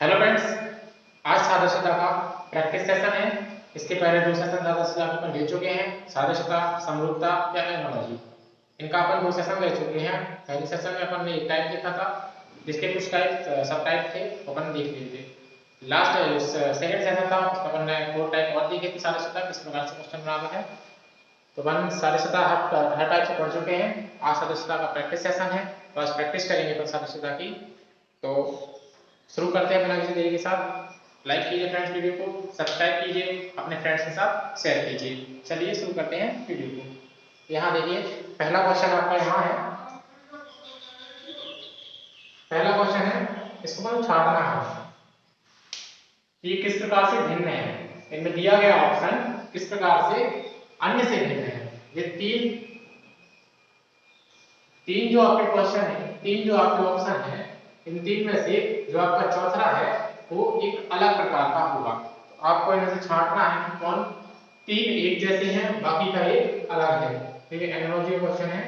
Hello friends, आज सादृश्यता का practice session है। इसके पहले दो सेशन सादृश्यता के अपन ले चुके हैं, सादृश्यता, समरूपता या एनालॉजी। इनका अपन दो सेशन ले चुके हैं। पहले सेशन में अपन ने एक टाइप देखा था, जिसके कुछ टाइप सब टाइप थे, अपन देख लिए थे। लास्ट सेकंड सेशन था, उसमें अपन ने 4 टाइप और देखे थे सादृश्यता, किस प्रकार से क्वेश्चन बनाना है। तो अपन सादृश्यता हर टाइप से पढ़ चुके हैं। आज सादृश्यता का प्रैक्टिस सेशन है, तो आज प्रैक्टिस करेंगे अपन सादृश्यता की। तो शुरू करते हैं बिना किसी देरी के साथ। लाइक कीजिए फ्रेंड्स वीडियो को, सब्सक्राइब कीजिए, अपने फ्रेंड्स के साथ शेयर कीजिए। चलिए शुरू करते हैं वीडियो को। यहाँ देखिए, पहला क्वेश्चन आपका यहाँ है। पहला क्वेश्चन है, इसको मतलब छाटना है ये किस प्रकार से भिन्न है। इनमें दिया गया ऑप्शन किस प्रकार से अन्य से भिन्न है। ये तीन जो आपके क्वेश्चन है, तीन जो आपके ऑप्शन है, इन तीन में से जो आपका चौथा है वो एक अलग प्रकार का होगा। तो आपको इनमें से छांटना है कि कौन तीन एक जैसे हैं, बाकी का एक अलग है। ठीक है, एनालॉजी क्वेश्चन है।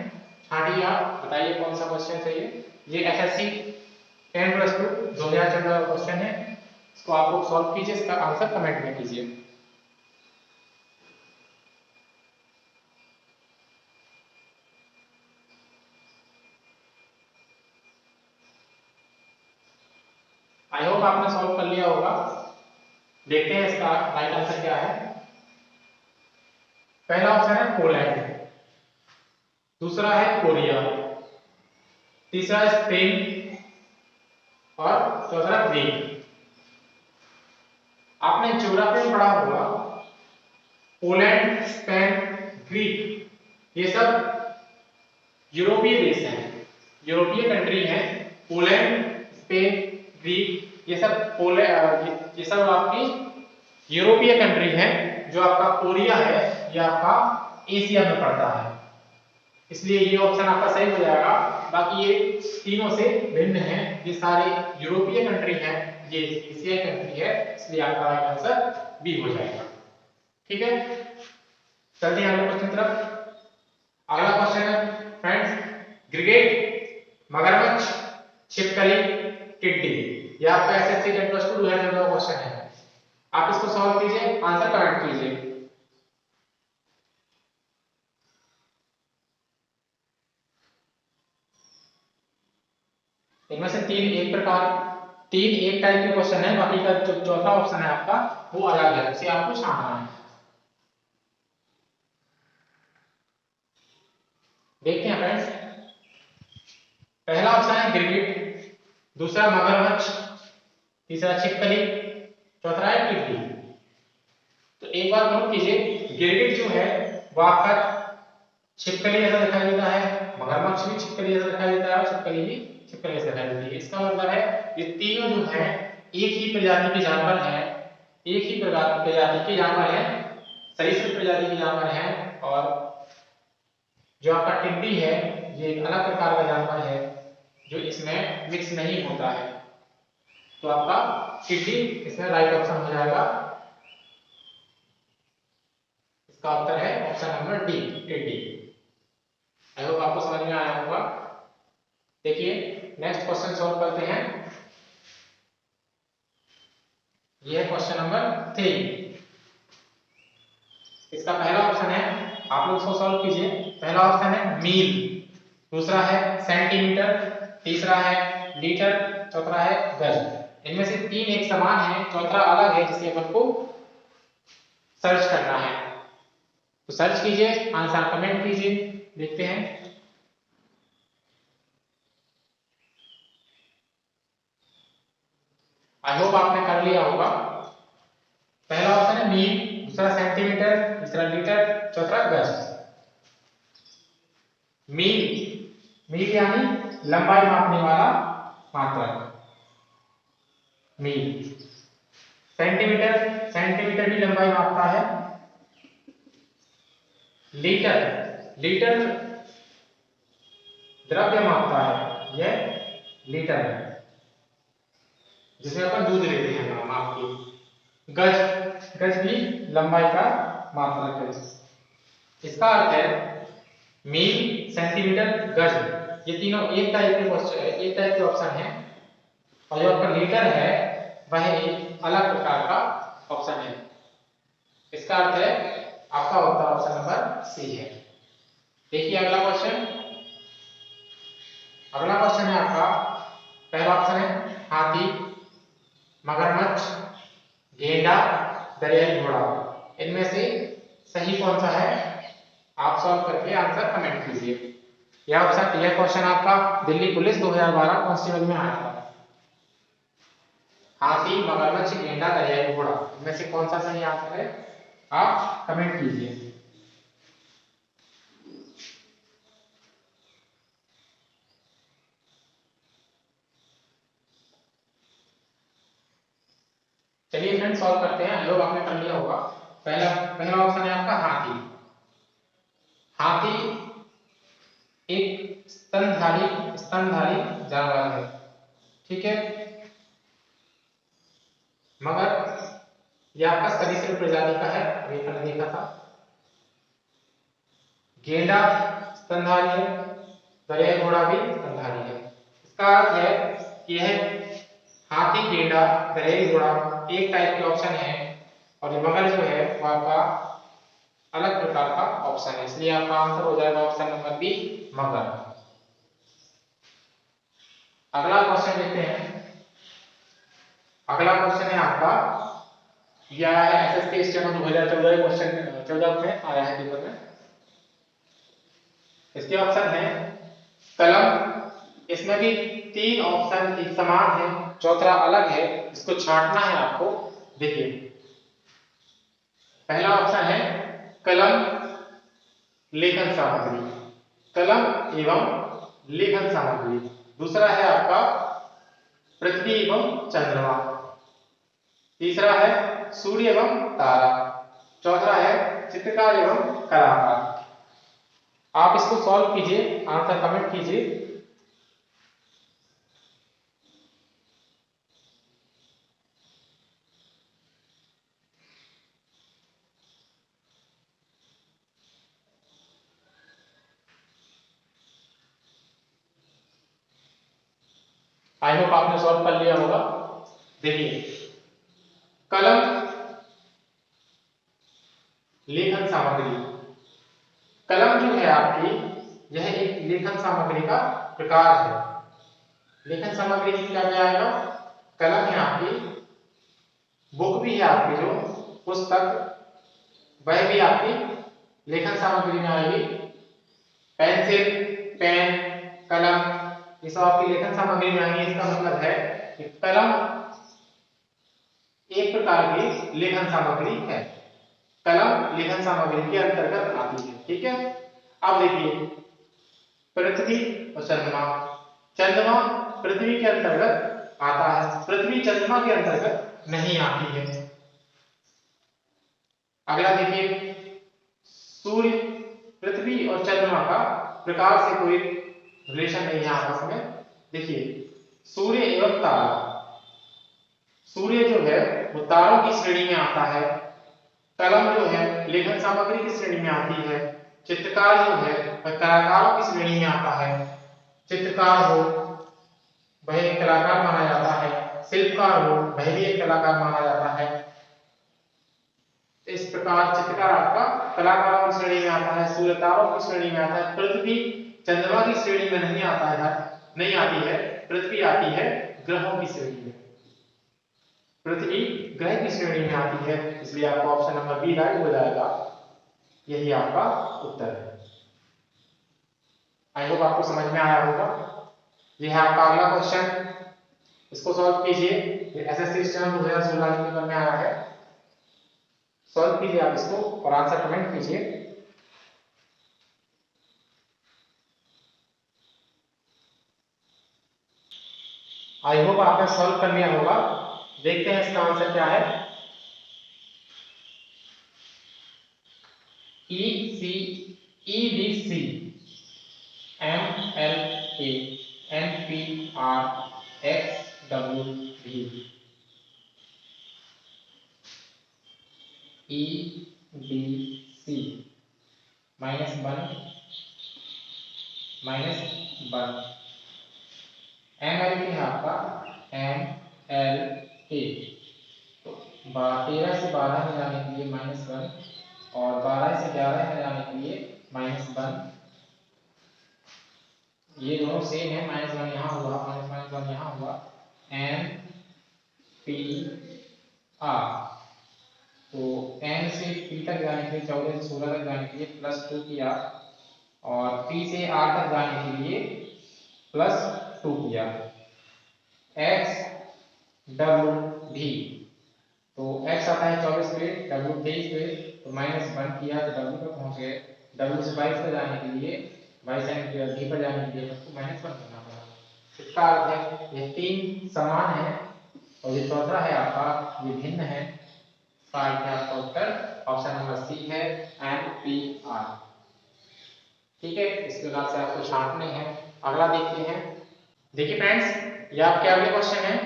छांटिए, आप बताइए कौन सा क्वेश्चन चाहिए। ये एसएससी 10+2 2014 का क्वेश्चन है। इसको आप लोग सॉल्व कीजिए, इसका आंसर कमेंट में कीजिए। आई होप आपने सॉल्व कर लिया होगा। देखते हैं इसका राइट आंसर क्या है। पहला ऑप्शन है पोलैंड, दूसरा है कोरिया, तीसरा है स्पेन और चौथा ग्रीक। आपने ज्योग्राफी में पढ़ा होगा, पोलैंड, स्पेन, ग्रीक, ये सब यूरोपीय देश हैं, यूरोपीय कंट्री हैं। पोलैंड, स्पेन, ग्रीक, ये सब आपकी यूरोपीय कंट्री हैं। जो आपका कोरिया है, ये आपका एशिया में पड़ता है, इसलिए ये ऑप्शन आपका सही हो जाएगा। बाकी ये तीनों से भिन्न है, ये सारे यूरोपीय कंट्री हैं, ये एशियाई कंट्री है, इसलिए आपका राइट आंसर बी हो जाएगा। ठीक है, चलते हैं अगले क्वेश्चन तरफ। अगला क्वेश्चन है फ्रेंड्स, गिरगिट, मगरमच्छ, छिपकली, टिड्डी। ये आपका एसएससी 10+2 2014 क्वेश्चन है। आप इसको सॉल्व कीजिए, आंसर कमेंट कीजिए। इनमें से तीन एक टाइप के क्वेश्चन है, बाकी का जो चौथा ऑप्शन है आपका वो अलग है, उसे आपको छांटना है। देखते हैं फ्रेंड्स, पहला ऑप्शन है गिरगिट, दूसरा मगरमच्छ, तीसरा छिपकली, चौथा है टिड्डी। तो एक बार नोट कीजिए, गिरगिट जो है वो आपका छिपकली जैसा दिखाई देता है, मगरमच्छ भी छिपकली जैसा दिखाई देता है और छिपकली भी छिपकली जैसा दिखाई देती है। इसका मतलब है ये तीनों जो है एक ही प्रजाति के जानवर हैं, एक ही प्रजाति के जानवर हैं, सरीसृप प्रजाति के जानवर हैं। और जो आपका टिड्डी है ये एक अलग प्रकार का जानवर है जो इसमें मिक्स नहीं होता है। तो आपका टिड्डी इसमें राइट ऑप्शन हो जाएगा। इसका उत्तर है ऑप्शन नंबर डी, टिड्डी। आई होप आपको समझ में आया होगा। देखिए, नेक्स्ट क्वेश्चन सॉल्व करते हैं। ये है क्वेश्चन नंबर 3। इसका पहला ऑप्शन है, आप लोग इसको सॉल्व कीजिए। पहला ऑप्शन है मील, दूसरा है सेंटीमीटर, तीसरा है लीटर, चौथा है गज। इनमें से तीन एक समान है, चौथा अलग है, जिसे अपन को सर्च करना है। तो सर्च कीजिए, आंसर कमेंट कीजिए, देखते हैं। आई होप आपने कर लिया होगा। पहला ऑप्शन है मील, दूसरा सेंटीमीटर, तीसरा लीटर, चौथा गज। मील, मील यानी लंबाई मापने वाला मात्रक, मील। सेंटीमीटर, सेंटीमीटर भी लंबाई मापता है। लीटर, लीटर द्रव्य मापता है, यह लीटर है, जिसमें अपन दूध लेते हैं माप के। गज, गज भी लंबाई का मात्रक है। इसका अर्थ है मील, सेंटीमीटर, गज, ये तीनों एक टाइप के क्वेश्चन, एक टाइप के ऑप्शन है। और जो आपका लीटर है अलग प्रकार का ऑप्शन है। इसका अर्थ है आपका उत्तर ऑप्शन नंबर सी है। देखिए अगला क्वेश्चन। अगला क्वेश्चन है आपका, पहला ऑप्शन है हाथी, मगरमच्छ, गेंडा, दरियाई घोड़ा। इनमें से सही कौन सा है? आप सॉल्व करके आंसर कमेंट कीजिए। यह क्वेश्चन आपका दिल्ली पुलिस 2012 कांस्टेबल में आया था। हाथी, मगरमच्छ, गेंडा, दरियाई घोड़ा, इनमें से कौन सा सही आंसर है? आप कमेंट कीजिए। चलिए फ्रेंड्स सॉल्व करते हैं। लोग आपने कर लिया होगा। पहला ऑप्शन है आपका हाथी। हाथी एक स्तनधारी जानवर है, ठीक है। मगर यह आपका सरीसृप प्रजाति का है, अभी हमने देखा था। गेंडा स्तनधारी है, दरियाई घोड़ा भी स्तनधारी है। इसका अर्थ है कि यह हाथी, गेंडा, दरियाई घोड़ा एक टाइप के ऑप्शन है और ये मगर जो है वो आपका अलग प्रकार का ऑप्शन है, इसलिए आपका आंसर हो जाएगा ऑप्शन नंबर बी, मगर। अगला क्वेश्चन देखते हैं। अगला क्वेश्चन है आपका, यह है एसएससी स्टेनो 2014 क्वेश्चन 14 में आया है पेपर में। इसके ऑप्शन है कलम, इसमें भी तीन ऑप्शन एक समान है, चौथा अलग है, इसको छांटना है आपको। देखिए पहला ऑप्शन है कलम, लेखन सामग्री, कलम एवं लेखन सामग्री। दूसरा है आपका पृथ्वी एवं चंद्रमा। तीसरा है सूर्य एवं तारा। चौथा है चित्रकार एवं कलाकार। आप इसको सॉल्व कीजिए, आंसर कमेंट कीजिए। आई होप आपने सॉल्व कर लिया होगा। देखिए कलम लेखन सामग्री, कलम जो है आपकी यह एक लेखन सामग्री का प्रकार है। लेखन सामग्री क्या क्या आएगा? कलम है आपकी, बुक भी है आपकी जो पुस्तक, वह भी आपकी लेखन सामग्री में आएगी। पेंसिल, पेन, कलम, ये सब आपकी लेखन सामग्री में आएंगे। इसका मतलब है कि कलम एक प्रकार की लेखन सामग्री है। कलम लेखन सामग्री के अंतर्गत आती है, ठीक है। अब देखिए पृथ्वी और चंद्रमा। चंद्रमा पृथ्वी के अंतर्गत आता है, पृथ्वी चंद्रमा के अंतर्गत नहीं आती है। अगला देखिए सूर्य, पृथ्वी और चंद्रमा का प्रकार से कोई रिलेशन नहीं है आपस में। देखिए सूर्य एवं तारा, सूर्य जो है वो तारों की श्रेणी में आता है। कलम जो है लेखन सामग्री की श्रेणी में आती है। चित्रकार जो है वह कलाकारों की श्रेणी में आता है। चित्रकार हो वह एक कलाकार माना जाता है, शिल्पकार हो वह भी एक कलाकार माना जाता है। इस प्रकार चित्रकार आपका कलाकारों की श्रेणी में आता है, सूर्य तारों की श्रेणी में आता है। पृथ्वी चंद्रमा की श्रेणी में नहीं आता है, नहीं आती है। पृथ्वी आती है ग्रहों की श्रेणी में, पृथ्वी ग्रह की श्रेणी में आती है, इसलिए आपका ऑप्शन नंबर बी राइट हो जाएगा। यही आपका उत्तर है। आई होप आपको समझ में आया होगा। यह है आपका अगला क्वेश्चन, इसको सॉल्व कीजिए। एसएससी स्टेनो 2016 के पेपर में आया है। सॉल्व कीजिए आप इसको और आंसर कमेंट कीजिए। आई होप आपने सॉल्व कर लिया होगा। देखते हैं इसका आंसर क्या है। E C E D C M L A N P R X W V E D C -1 -1 M L है आपका एम एल ए 13 से 12 में जाने के लिए -1 और 12 से 11 में जाने के लिए -1। ये दोनों सेम है, -1 यहाँ हुआ, -1 यहाँ हुआ। N P R, तो N से P तक जाने के लिए 14 से 16 तक जाने के लिए +2 किया और P से R तक जाने के लिए +2 किया। X W V, तो x आता है 24 पे, w 23 पे, तो -1 किया तो w पर पहुंच गए। w से 22 पर जाने के लिए, 22 v पर जाने के लिए आपको -1 करना पड़ा। इसका अर्थ है ये तीन समान है और ये चौथा है आपका ये भिन्न है। इसका अर्थ है आपका उत्तर ऑप्शन नंबर सी है, NPR। ठीक है, इस प्रकार से आपको छांटने हैं। अगला देखते हैं। देखिए फ्रेंड्स, ये आपके अगले क्वेश्चन है।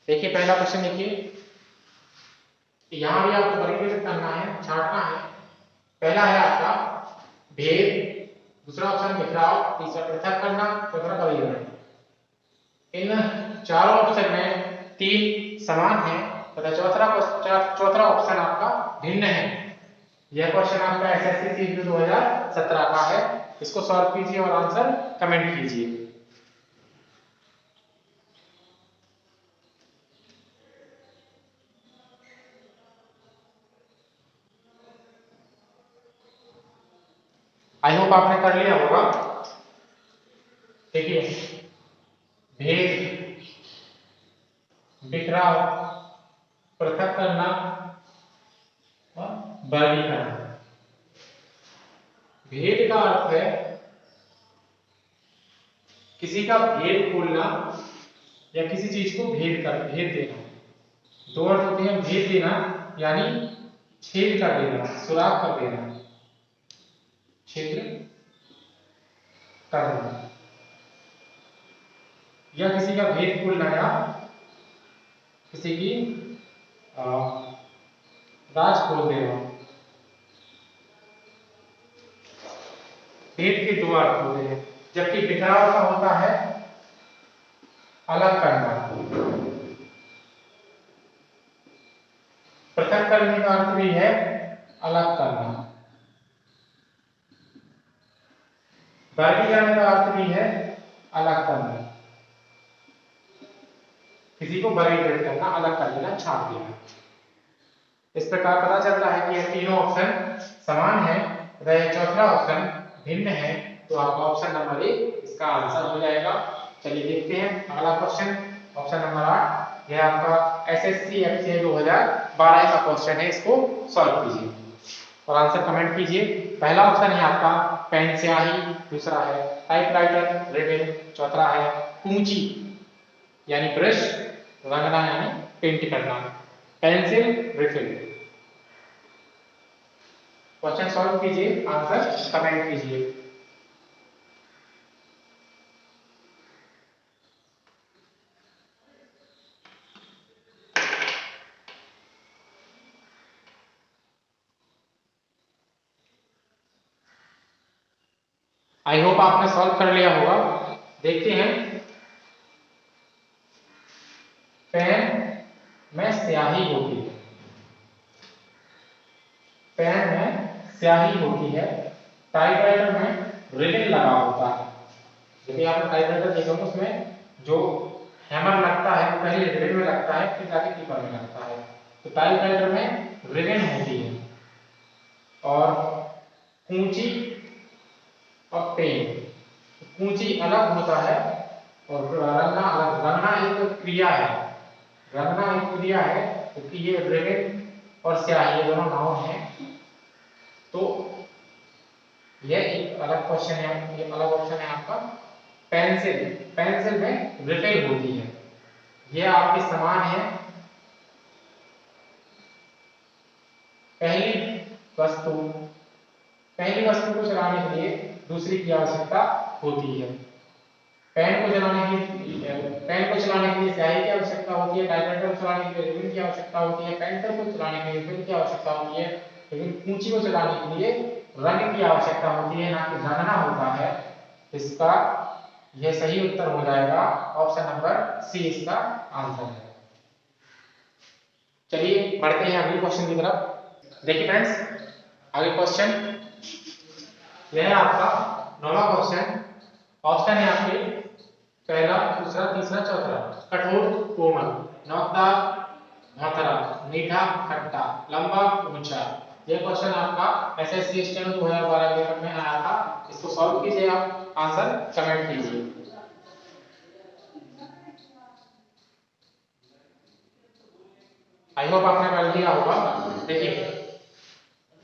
देखिए पहला क्वेश्चन देखिए, यहाँ भी आपको वर्गीकृत करना है, छांटना है। पहला है आपका भेद, दूसरा ऑप्शन बिखराव, तीसरा पृथक करना, चौथा वर्गीकरण। इन चारों ऑप्शन में तीन समान है तथा चौथा ऑप्शन आपका भिन्न है। यह क्वेश्चन आपका एसएससी सीजीपी 2017 का है। इसको सॉल्व कीजिए और आंसर कमेंट कीजिए। आई होप आपने कर लिया होगा। देखिए भेद, बिखराव, पृथक करना और वर्गीकरण। भेद का अर्थ है किसी का भेद खोलना या किसी चीज को भेद देना। दो अर्थ होते हैं, भेद देना यानी छेद कर देना, सुराख कर देना, छेद करना, या किसी का भेद खोलना या किसी की राज खोल देना। भेद के दो अर्थ होते हैं, जबकि बिखराव का होता है अलग करना। पृथक करने का अर्थ भी है अलग करना। वर्गीकरण का अर्थ भी है अलग करना, किसी को वर्गीकृत करना, अलग कर देना, छांट देना। इस प्रकार पता चलता है कि ये तीनों ऑप्शन समान है तथा यह चौथा ऑप्शन भिन्न है, तो आपका ऑप्शन नंबर ए इसका आंसर हो जाएगा। चलिए देखते हैं अगला क्वेश्चन, ऑप्शन नंबर 8। यह आपका एसएससी एफसीआई 2012 का क्वेश्चन है। इसको सॉल्व कीजिए और आंसर कमेंट कीजिए। पहला ऑप्शन है आपका पेन स्याही, दूसरा है टाइपराइटर रिबन, चौथा है कूंची यानी ब्रश, रंगना यानी पेंट करना, पेंसिल रिफिल। क्वेश्चन सॉल्व कीजिए, आंसर कमेंट कीजिए। आई होप आपने सॉल्व कर लिया होगा। देखते हैं, पेन में स्याही होती है, पेन में स्याही होती है, टाइपराइटर में रिबन लगा होता है। यदि आपने टाइपराइटर देखा हो उसमें जो हैमर लगता है वो पहले रिबन में लगता है फिर जाके कीपर में लगता है, तो टाइपराइटर में रिबन होती है। और कूंची और पेन, कूंची अलग होता है और रंगना अलग। रंगना एक क्रिया है, रंगना एक क्रिया है, क्योंकि ये रिबन और स्याही ये दोनों नाउन है, तो यह एक अलग क्वेश्चन है, ये अलग ऑप्शन है आपका। पेंसिल, पेंसिल में रिफिल होती है, यह आपके समान है। वस्तु पहली वस्तु को चलाने के लिए दूसरी की आवश्यकता होती है। पेन को चलाने के लिए स्याही की आवश्यकता होती है, टाइपराइटर को चलाने के लिए रिबन की आवश्यकता होती है, पेंसिल को चलाने के लिए रिबन की आवश्यकता होती है, लेकिन कूंची को चलाने के लिए रंग की आवश्यकता होती है, ना कि रंगना होता है। इसका यह सही उत्तर हो जाएगा, ऑप्शन नंबर सी इसका आंसर है। चलिए बढ़ते हैं अगले क्वेश्चन की तरफ। देखिए फ्रेंड्स, अगले क्वेश्चन यह है आपका 9वां क्वेश्चन। ऑप्शन है आपके पहला, दूसरा, तीसरा, चौथा। कठोर, कोमल, नोकदार, भौंथरा, मीठा, खट्टा, लंबा, ऊंचा। यह क्वेश्चन आपका एसएससी स्टेनो 2012 के पेपर में आया था। इसको सॉल्व कीजिए, आप आंसर कमेंट कीजिए। आई होप आपने पढ़ लिया होगा। देखिए,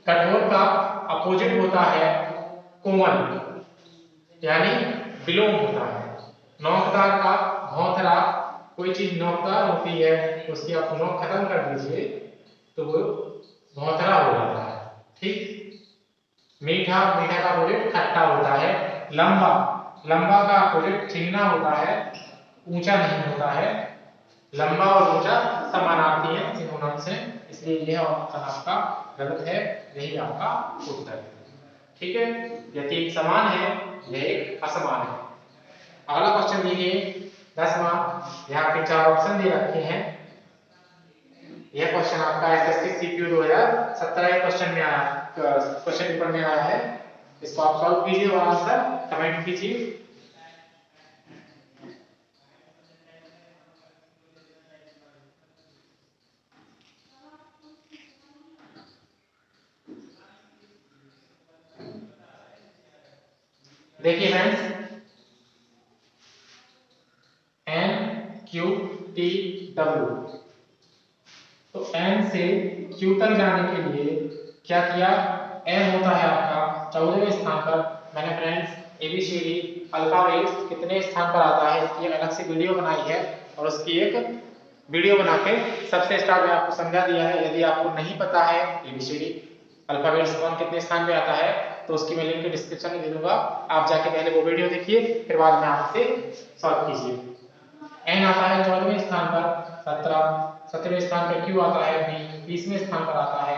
कठोर का अपोजिट होता है कोमल, यानी विलोम होता है। नोकदार का भौंथरा, कोई चीज नोकदार होती है उसकी आप नोक खत्म कर दीजिए तो वो भौंथरा हो जाता है। ठीक। मीठा, मीठा का अपोजिट खट्टा होता है। लंबा, लंबा का अपोजिट चिकना होता है, ऊंचा नहीं होता है। लंबा और ऊंचा समानार्थी है सिनोनिम्स हैं, इसलिए यह ऑप्शन आपका गलत है, यही आपका उत्तर है। ठीक है, यह तीन समान है, यह एक असमान है। अगला क्वेश्चन देखिए 10वां। यहाँ पे 4 ऑप्शन दे रखे हैं। यह क्वेश्चन आपका एसएससी सीपीयू 2017 क्वेश्चन में आया, क्वेश्चन पेपर में आया है। इसको आप सॉल्व कीजिए और आंसर कमेंट कीजिए। देखिए friends, N Q T W, तो एन से क्यू तक जाने के लिए क्या किया, एन होता है आपका 14वें स्थान पर। मैंने फ्रेंड्स एबीसीडी अल्फाबेट्स कितने स्थान पर आता है इसकी अलग से वीडियो बनाई है, और उसकी एक वीडियो बना के सबसे स्टार्ट में आपको समझा दिया है। यदि आपको नहीं पता है एबीसीडी अल्फाबेट्स कौन कितने स्थान पे आता है तो उसकी मैं लिंक डिस्क्रिप्शन में दे दूंगा, आप जाके पहले वो वीडियो देखिए, फिर बाद में आप इसे सॉल्व कीजिए। एन आता है 14वें स्थान पर, 17वें स्थान पर क्यू आता है, बी 20वें स्थान पर आता है,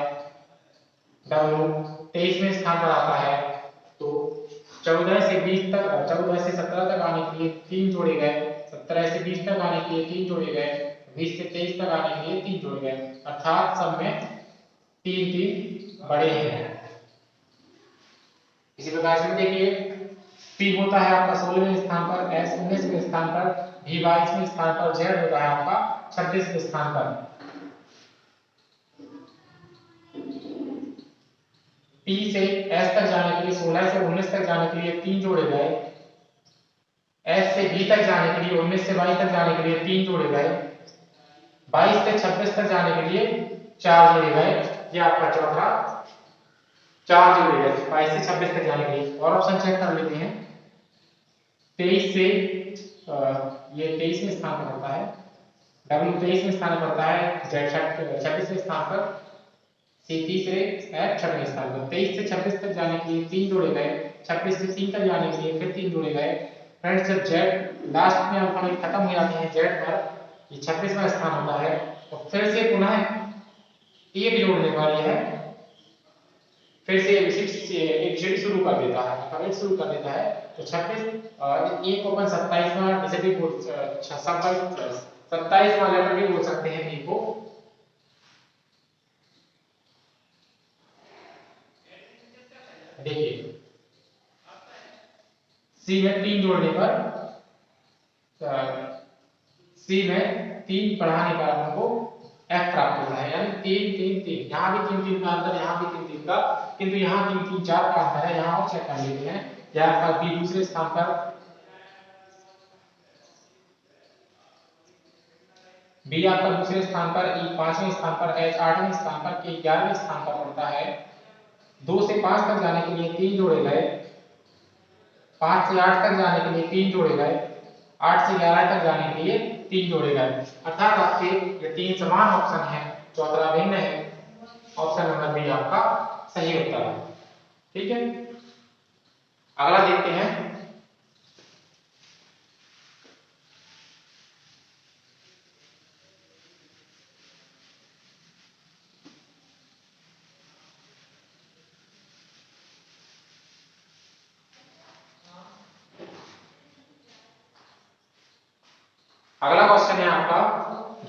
डब्ल्यू 23वें स्थान पर आता है। तो 14 से 20 तक, 14 से 17 तक आने के लिए 3 जोड़े गए, 17 से 20 तक आने के लिए 3 जोड़े गए, 20 से 23 तक आने के लिए 3 जोड़े गए, अर्थात सब में 3 बड़े हैं। इसी प्रकार से देखिए, पी होता है आपका 16वें स्थान पर, एस 19वें स्थान पर, भी 22वें स्थान पर, जेड होता है आपका 26वें स्थान पर। पी से एस तक जाने के लिए, 16 से 19 तक जाने के लिए 3 जोड़े गए, एस से बी तक जाने के लिए, 19 से 22 तक जाने के लिए 3 जोड़े गए, 22 से 26 तक जाने के लिए 4 जोड़े गए। ये आपका चौथा 4 जोड़े गए 22 से 26 तक जाने के लिए। और ऑप्शन चेक कर लेते हैं। 23 से ये 23वें स्थान पर होता है, डब्ल्यू 23वें स्थान पर होता है, जेड 26वें स्थान पर, सी तीसरे, एफ 6वें स्थान पर। 23 से 26 तक जाने के लिए 3 जोड़े गए, 26 से 3 तक जाने के लिए फिर 3 जोड़े गए। फ्रेंड्स, जब जेड लास्ट में अल्फाबेट खत्म हो जाते हैं जेड पर, ये 26वां स्थान होता है, तो फिर से पुनः एक जोड़ने पर यह फिर से एबीसीडी शुरू कर देता है, अल्फाबेट शुरू कर देता है। तो 26 एक ओपन 27वां, जैसे भी 27वां लेटर भी बोल सकते हैं बी को। देखिए, सी में 3 जोड़ने पर, सी में 3 बढ़ाने पर हमको एफ प्राप्त होता है, यानी 3 3 3। यहाँ भी 3 3 का अंतर, यहाँ भी 3 3 का, किंतु यहाँ 3 3 4 का अंतर है। यहाँ और चेक कर लेते हैं। यहाँ पर बी दूसरे स्थान पर, बी आपका दूसरे स्थान पर, ई 5वें स्थान पर, एच 8वें स्थान पर, के 11वें स्थान पर पड़ता है। 2 से 5 तक जाने के लिए 3 जोड़े गए, 5 से 8 तक जाने के लिए 3 जोड़े गए, 8 से 11 तक जाने के लिए 3 जोड़े गए। अर्थात आपके ये 3 समान ऑप्शन है, चौथा भिन्न है। ऑप्शन नंबर बी आपका सही उत्तर है। ठीक है, अगला देखते हैं। अगला क्वेश्चन है आपका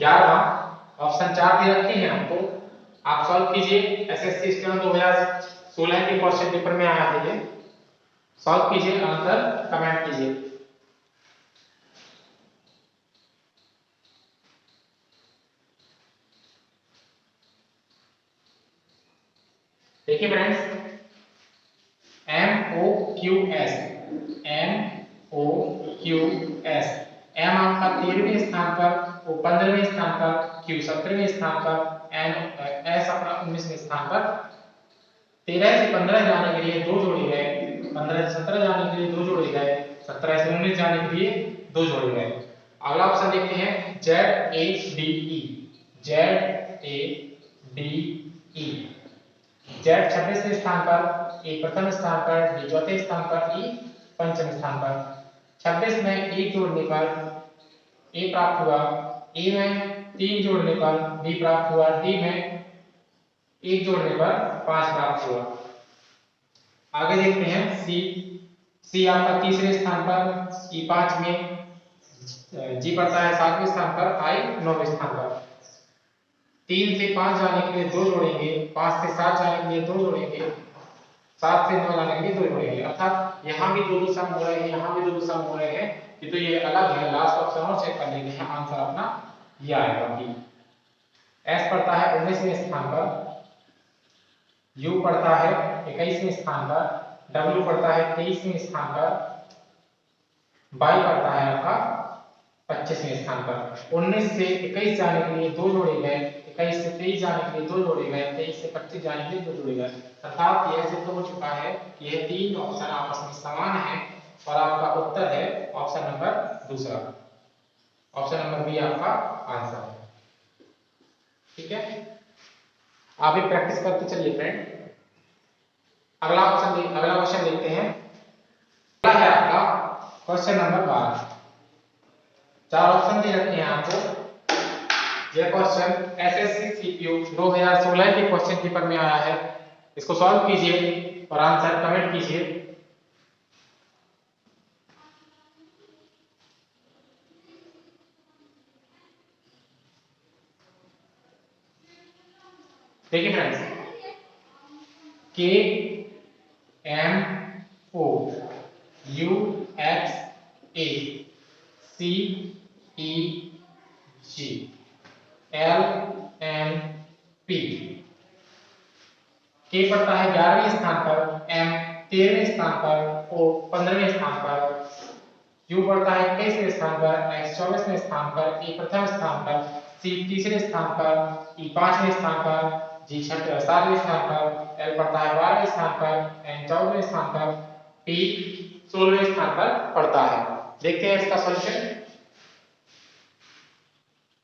11वां। ऑप्शन 4 दे रखे हैं आपको, आप सॉल्व कीजिए। एसएससी स्टेनो 2016 के क्वेश्चन पेपर में आया था ये। सॉल्व कीजिए, आंसर कमेंट कीजिए। देखिए फ्रेंड्स, MOQS, MOQS, M आपका 13वें स्थान पर, O 15वें स्थान पर, Q 17वें स्थान पर, S अपना 19वें स्थान पर। 13 से 15 जाने के लिए 2 जोड़े गए, 15 से 17 जाने के लिए 2 जोड़े गए, 17 से 19 जाने के लिए 2 जोड़े गए। अगला ऑप्शन देखते हैं ZADE, ZADE। Z 26वें स्थान पर, E प्रथम स्थान पर, D चौथे स्थान पर, E पंचम स्थान पर। 26 में 1 जोड़ने पर A प्राप्त हुआ, A में 3 जोड़ने पर B प्राप्त हुआ, D में 1 जोड़ने पर 5 प्राप्त हुआ। आगे देखते हैं C आपका तीसरे स्थान पर, E 5 में, G पड़ता है 7वें स्थान पर, I 9वें स्थान पर। 3 से 5 जाने के लिए 2 जोड़ेंगे, 5 से 7 जाने के लिए 2 जोड़ेंगे, 7 से 9 जाने के लिए 2 जोड़ेंगे। अर्थात यहाँ भी 2 सम हो रहे हैं, यहाँ भी 2 सम हो रहे हैं। ये तो ये अलग है। लास्ट ऑप्शन और चेक कर लेते हैं, आंसर अपना ये आएगा। S पड़ता है 19वें स्थान पर, U पड़ता है 21वें स्थान पर, W पड़ता है 23वें स्थान पर, Y पड़ता है आपका 25वें स्थान पर। 19 से 21 जाने के लिए 2 जोड़े गए, 21 से 23 जाने के लिए 2 जोड़े गए, 23 से 25 जाने के लिए 2 जोड़े गए। अर्थात यह सिद्ध हो चुका है कि यह 3 ऑप्शन आपस में समान हैं और आपका उत्तर है ऑप्शन नंबर दूसरा। ऑप्शन नंबर बी आपका आंसर है। ठीक है, आप भी प्रैक्टिस करते चलिए फ्रेंड। अगला क्वेश्चन देखते हैं। अगला है आपका क्वेश्चन नंबर 12। 4 ऑप्शन दे रखे हैं आपको। यह क्वेश्चन एसएससी सीपीयू 2016 के क्वेश्चन पेपर में आया है। इसको सॉल्व कीजिए और आंसर कमेंट कीजिए। देखिए फ्रेंड्स, KMOUXACEG K पड़ता है 11वें स्थान पर, M 13वें स्थान पर, O 15वें स्थान पर, U पड़ता है 21वें स्थान पर, X 24वें स्थान पर, E प्रथम स्थान पर, C तीसरे स्थान पर, E 5वें स्थान पर, G 7वें स्थान पर, L पड़ता है 12वें स्थान पर, N 14वें स्थान पर, P 16वें स्थान पर पड़ता है। देखते हैं इसका सॉल्यूशन।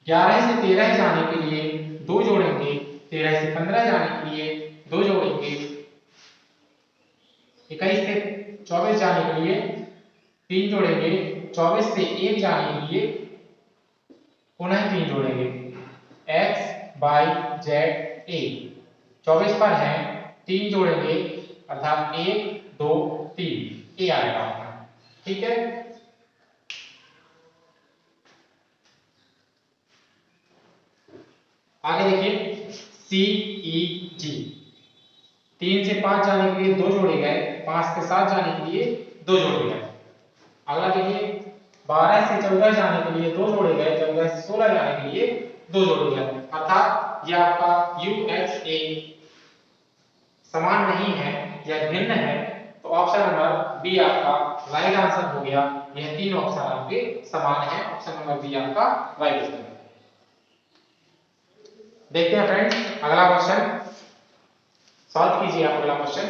11 से 13 जाने के लिए 2 जोड़ेंगे, 13 से 15 जाने के लिए 2 जोड़ेंगे, 21 से 24 जाने के लिए 3 जोड़ेंगे, 24 से 1 जाने के लिए पुनः 3 जोड़ेंगे। X Y Z A 24 पर है, 3 जोड़ेंगे अर्थात 1 2 3 A आएगा आपका। ठीक है, आगे देखिए CEG 3 से 5 जाने के लिए 2 जोड़े गए, 5 से 7 जाने के लिए 2 जोड़े गए। अगला देखिए 12 से 14 जाने के लिए 2 जोड़े गए, 14 से 16 जाने के लिए 2 जोड़े गए। अर्थात यह आपका UXA समान नहीं है, यह भिन्न है। तो ऑप्शन नंबर बी आपका राइट आंसर हो गया। यह 3 ऑप्शन आपके समान है। ऑप्शन नंबर बी आपका राइट आंसर है। देखते हैं फ्रेंड्स अगला क्वेश्चन, सॉल्व कीजिए आप अगला क्वेश्चन।